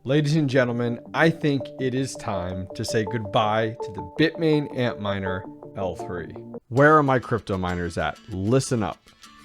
Ladies and gentlemen, I think it is time to say goodbye to the Bitmain Antminer L3. Where are my crypto miners at? Listen up.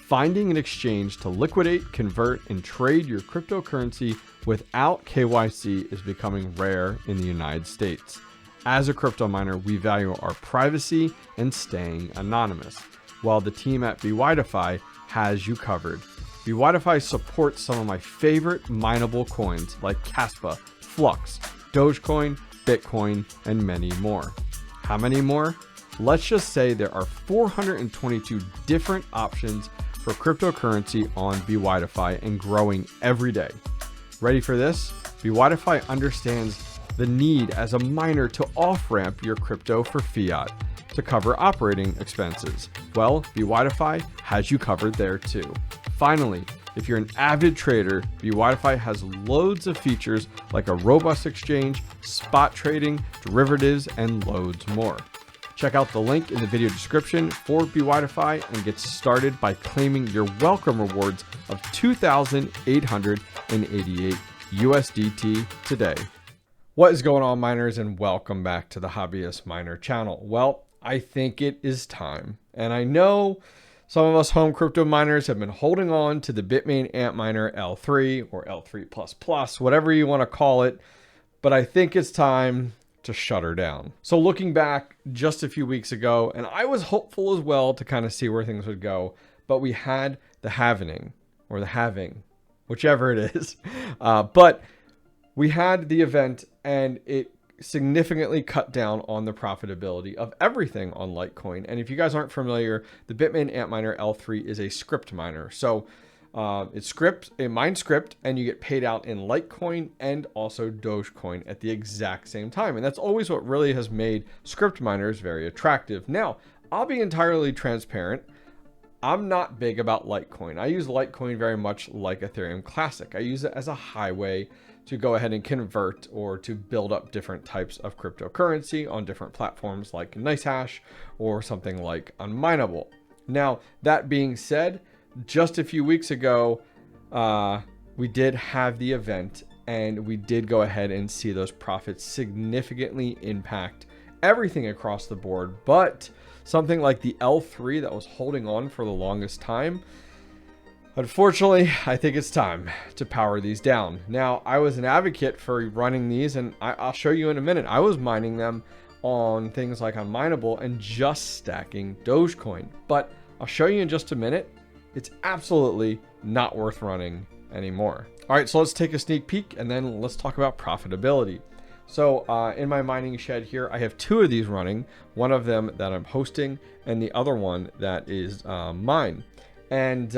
Finding an exchange to liquidate, convert, and trade your cryptocurrency without KYC is becoming rare in the United States. As a crypto miner, we value our privacy and staying anonymous, while the team at ByDFI has you covered. ByDFI supports some of my favorite mineable coins like Kaspa, Flux, Dogecoin, Bitcoin, and many more. How many more? Let's just say there are 422 different options for cryptocurrency on ByDFI and growing every day. Ready for this? ByDFI understands the need as a miner to off-ramp your crypto for fiat to cover operating expenses. Well, ByDFI has you covered there too. Finally, if you're an avid trader, ByDFI has loads of features like a robust exchange, spot trading, derivatives, and loads more. Check out the link in the video description for ByDFI and get started by claiming your welcome rewards of 2,888 USDT today. What is going on, miners, and welcome back to the Hobbyist Miner channel. Well, I think it is time, and I know some of us home crypto miners have been holding on to the Bitmain Antminer L3 or L3++, whatever you want to call it, but I think it's time to shut her down. So looking back just a few weeks ago, and I was hopeful as well to kind of see where things would go, but we had the halving, or the halving, whichever it is. But we had the event, and it significantly cut down on the profitability of everything on Litecoin. And if you guys aren't familiar, the Bitmain Antminer L3 is a Scrypt miner. So it mines Scrypt, and you get paid out in Litecoin and also Dogecoin at the exact same time. And that's always what really has made Scrypt miners very attractive. Now, I'll be entirely transparent. I'm not big about Litecoin. I use Litecoin very much like Ethereum Classic. I use it as a highway to go ahead and convert or to build up different types of cryptocurrency on different platforms like NiceHash or something like Unmineable. Now, that being said, just a few weeks ago, we did have the event, and we did go ahead and see those profits significantly impact everything across the board. But something like the L3 that was holding on for the longest time, unfortunately, I think it's time to power these down. Now, I was an advocate for running these, and I'll show you in a minute. I was mining them on things like Unmineable and just stacking Dogecoin. But I'll show you in just a minute. It's absolutely not worth running anymore. All right, so let's take a sneak peek, and then let's talk about profitability. So in my mining shed here, I have two of these running, one of them that I'm hosting and the other one that is mine. And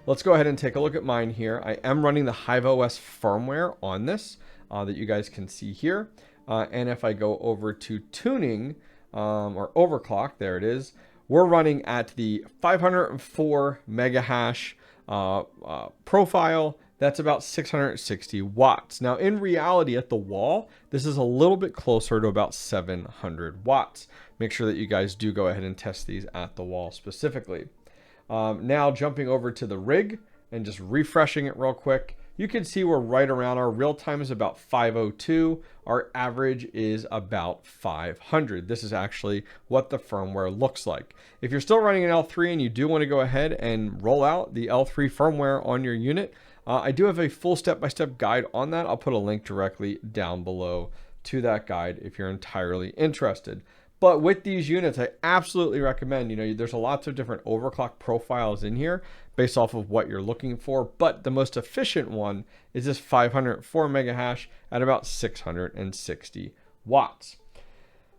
let's go ahead and take a look at mine here. I am running the HIVEOS firmware on this that you guys can see here. And if I go over to tuning or overclock, there it is. We're running at the 504 mega hash profile. That's about 660 watts. Now, in reality, at the wall, this is a little bit closer to about 700 watts. Make sure that you guys do go ahead and test these at the wall specifically. Now, jumping over to the rig and just refreshing it real quick, you can see we're right around. Our real time is about 502. Our average is about 500. This is actually what the firmware looks like. If you're still running an L3 and you do want to go ahead and roll out the L3 firmware on your unit, I do have a full step-by-step guide on that. I'll put a link directly down below to that guide if you're entirely interested. But with these units, I absolutely recommend, there's a lots of different overclock profiles in here based off of what you're looking for. But the most efficient one is this 504 mega hash at about 660 watts.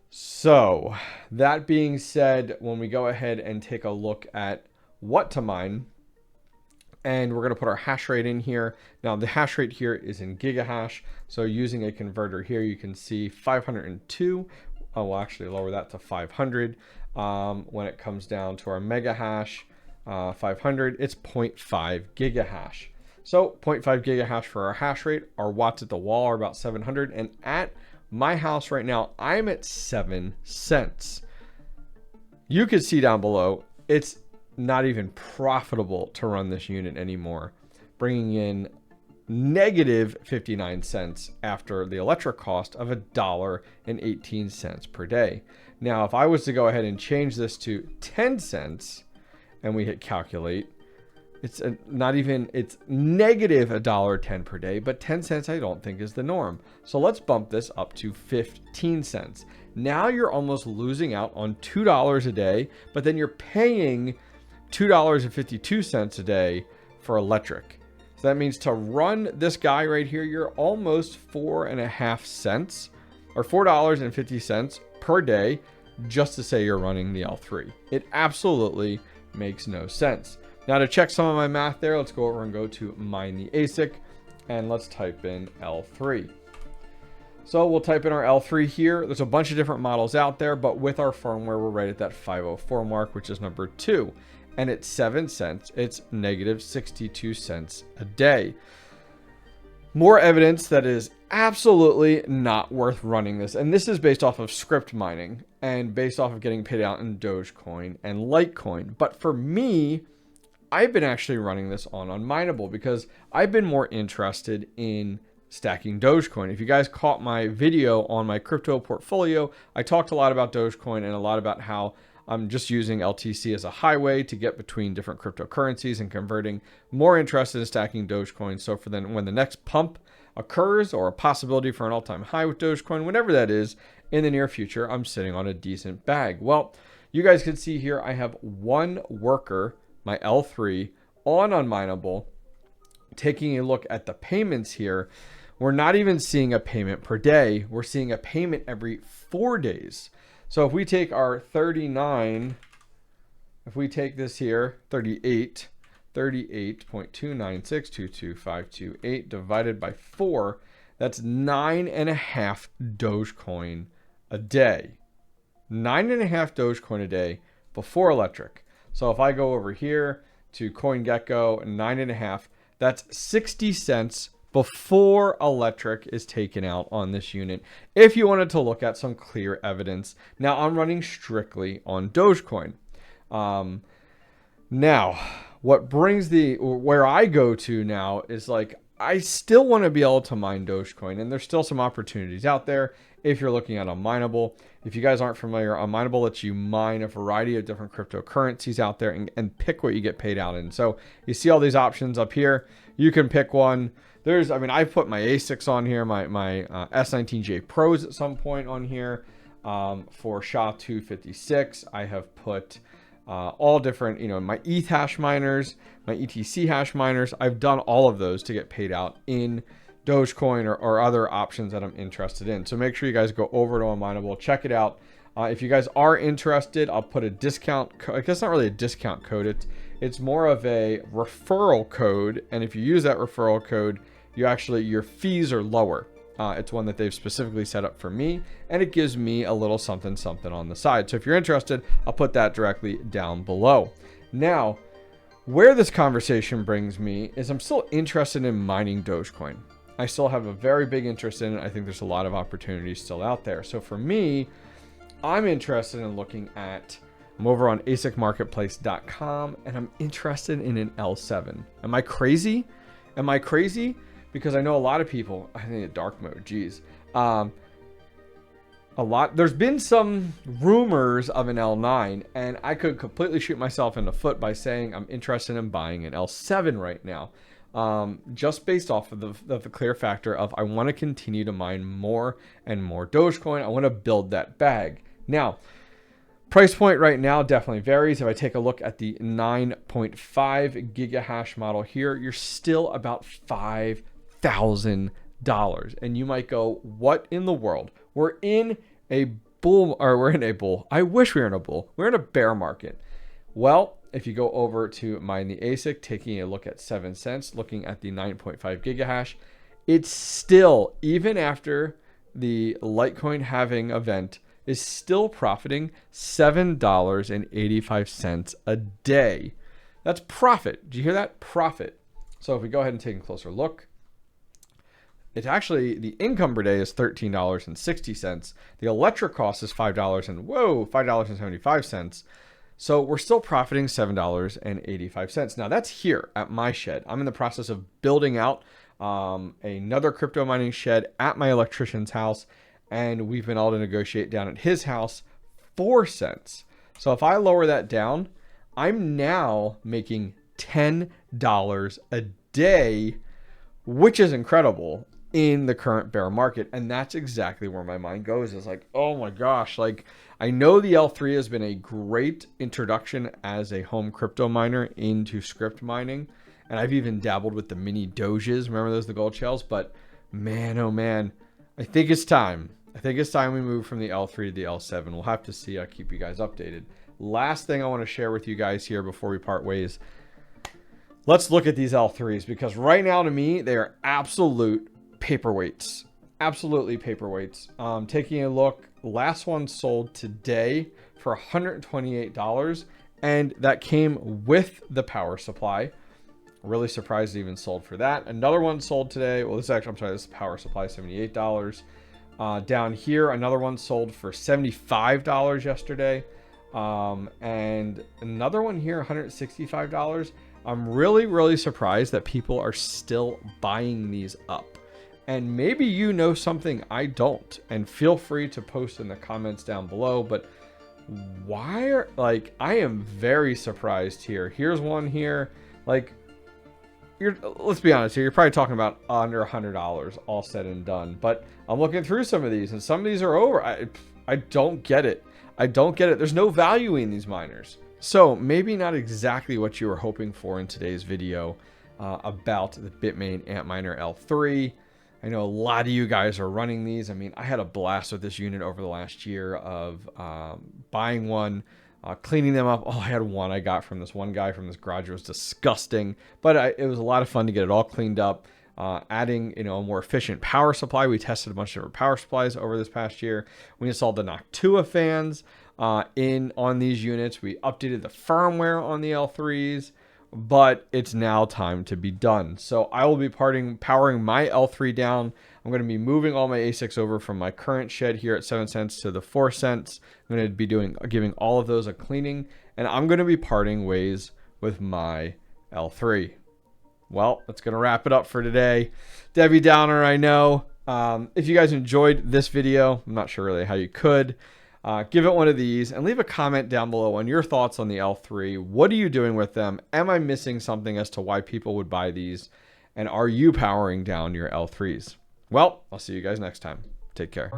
So that being said, when we go ahead and take a look at what to mine, and we're going to put our hash rate in here. Now, the hash rate here is in gigahash. So using a converter here, you can see 502. We'll actually lower that to 500. When it comes down to our mega hash, 500, it's 0.5 gigahash. So 0.5 gigahash for our hash rate. Our watts at the wall are about 700. And at my house right now, I'm at 7 cents. You can see down below, it's not even profitable to run this unit anymore, bringing in negative 59 cents after the electric cost of $1.18 per day. Now, if I was to go ahead and change this to 10 cents and we hit calculate, it's it's negative $1.10 per day, but 10 cents I don't think is the norm. So let's bump this up to 15 cents. Now you're almost losing out on $2 a day, but then you're paying $2.52 a day for electric. So that means to run this guy right here, you're almost 4.5 cents or $4.50 per day just to say you're running the L3. It absolutely makes no sense. Now to check some of my math there, let's go over and go to mine the ASIC and let's type in L3. So we'll type in our L3 here. There's a bunch of different models out there, but with our firmware, we're right at that 504 mark, which is number 2. And at 7 cents, it's negative 62 cents a day. More evidence that is absolutely not worth running this. And this is based off of Scrypt mining and based off of getting paid out in Dogecoin and Litecoin. But for me, I've been actually running this on Unmineable because I've been more interested in stacking Dogecoin. If you guys caught my video on my crypto portfolio, I talked a lot about Dogecoin and a lot about how I'm just using LTC as a highway to get between different cryptocurrencies and converting. More interested in stacking Dogecoin. So for then when the next pump occurs or a possibility for an all-time high with Dogecoin, whenever that is in the near future, I'm sitting on a decent bag. Well, you guys can see here, I have one worker, my L3 on Unmineable. Taking a look at the payments here, we're not even seeing a payment per day. We're seeing a payment every 4 days. So if we take our 39, if we take this here, 38.296225228 divided by 4, that's 9.5 Dogecoin a day. 9.5 Dogecoin a day before electric. So if I go over here to CoinGecko, 9.5, that's 60 cents before electric is taken out on this unit. If you wanted to look at some clear evidence. Now I'm running strictly on Dogecoin. Now what brings where I go to now is like, I still want to be able to mine Dogecoin, and there's still some opportunities out there. If you're looking at Unmineable, if you guys aren't familiar, Unmineable lets you mine a variety of different cryptocurrencies out there and pick what you get paid out in. So you see all these options up here. You can pick one. I've put my ASICs on here, my S19J Pros at some point on here for SHA-256. I have put all different, my ETH hash miners, my ETC hash miners. I've done all of those to get paid out in Dogecoin or other options that I'm interested in. So make sure you guys go over to Unmineable, check it out. If you guys are interested, I'll put a discount. I guess not really a discount code. It's more of a referral code. And if you use that referral code, your fees are lower. It's one that they've specifically set up for me, and it gives me a little something on the side. So if you're interested, I'll put that directly down below. Now, where this conversation brings me is I'm still interested in mining Dogecoin. I still have a very big interest in it. I think there's a lot of opportunities still out there. So for me, I'm interested in looking at, I'm over on asicmarketplace.com, and I'm interested in an L7. Am I crazy? Because I know a lot of people, I think in dark mode, geez. There's been some rumors of an L9, and I could completely shoot myself in the foot by saying I'm interested in buying an L7 right now. Just based off of the clear factor of I want to continue to mine more and more Dogecoin. I want to build that bag. Now, price point right now definitely varies. If I take a look at the 9.5 gigahash model here, you're still about $5,000. And you might go, what in the world? We're in a bull. I wish we were in a bull. We're in a bear market. Well, if you go over to mine the ASIC, taking a look at 7 cents, looking at the 9.5 gigahash, it's still, even after the Litecoin halving event, is still profiting $7.85 a day. That's profit. Do you hear that? Profit. So if we go ahead and take a closer look, it's actually, the income per day is $13.60. The electric cost is $5.75. So we're still profiting $7.85. Now that's here at my shed. I'm in the process of building out another crypto mining shed at my electrician's house, and we've been able to negotiate down at his house 4 cents. So if I lower that down, I'm now making $10 a day, which is incredible in the current bear market. And that's exactly where my mind goes, is like, oh my gosh, like I know the L3 has been a great introduction as a home crypto miner into Scrypt mining. And I've even dabbled with the mini Doges. Remember those, the gold shells? But man, oh man, I think it's time. I think it's time we move from the L3 to the L7. We'll have to see. I'll keep you guys updated. Last thing I want to share with you guys here before we part ways. Let's look at these L3s, because right now to me, they are absolute paperweights. Absolutely paperweights. Taking a look, last one sold today for $128, and that came with the power supply. Really surprised it even sold for that. Another one sold today. Well, this is actually, I'm sorry, this is power supply, $78. Down here, another one sold for $75 yesterday. And another one here, $165. I'm really surprised that people are still buying these up. And maybe you know something I don't. And feel free to post in the comments down below. But why are, like, I am very surprised here. Here's one here. Like, let's be honest here, you're probably talking about under $100 all said and done. But I'm looking through some of these, and some of these are over. I don't get it. I don't get it. There's no value in these miners. So maybe not exactly what you were hoping for in today's video about the Bitmain Antminer L3. I know a lot of you guys are running these. I mean, I had a blast with this unit over the last year of buying one, cleaning them up. Oh, I had one I got from this one guy from this garage. It was disgusting, but it was a lot of fun to get it all cleaned up. Adding, a more efficient power supply. We tested a bunch of different power supplies over this past year. We installed the 𝐸𝐸𝐴 fans on these units. We updated the firmware on the L3s, but it's now time to be done. So I will be powering my L3 down. I'm going to be moving all my ASICs over from my current shed here at 7 cents to the 4 cents. I'm going to be giving all of those a cleaning, and I'm going to be parting ways with my L3. Well, that's going to wrap it up for today. Debbie Downer, I know. If you guys enjoyed this video, I'm not sure really how you could, give it one of these and leave a comment down below on your thoughts on the L3. What are you doing with them? Am I missing something as to why people would buy these? And are you powering down your L3s? Well, I'll see you guys next time. Take care.